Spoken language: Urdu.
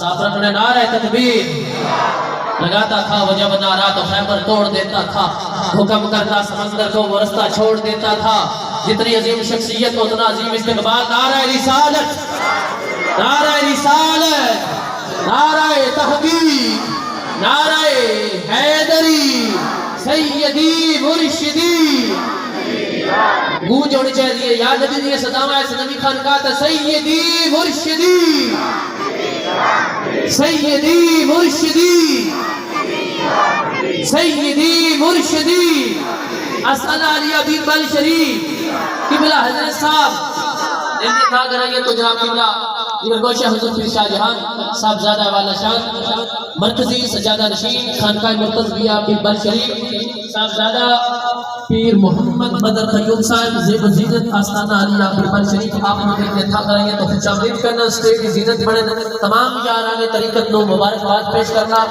صاف رکھنے نعرہ تکبیر لگاتا تھا، وہ جب نعرہ تو خیبر توڑ دیتا تھا، حکم کرتا سمندر کو وہ رستہ چھوڑ دیتا تھا۔ جتنی عظیم شخصیت اتنا عظیم استقبال۔ نعرہ رسالت، نعرہ رسالت، نعرہ تحقیق، نعرہ حیدری، سیدی مرشدی۔ گونج ہونی چاہیے یا نبی دیئے صدامہ ایسے نبی خان کہا تھا سیدی مرشدی، سیدی مرشدی، سیدی مرشدی۔ اسعد علی ابی بل شریف قبلہ حضرت صاحب دل میں تھا کرائیے تو جناب قبلہ جگر گوشہ حضور پیر شاہ جہان صاحب زیادہ والا شاہ مرکزی سجادہ نشین خانقاہ مرکز بیا ابی بل شریف صاحب زیادہ پیر محمد بدر قیوم صاحب زیب و زینت آستانہ علی ابی بل شریف آپ نے دل میں تھا کرائیے تو خوش آمدید کرنا، اسٹیج کی زینت بڑھے، تمام یاران طریقت نو مبارکباد پیش کرنا۔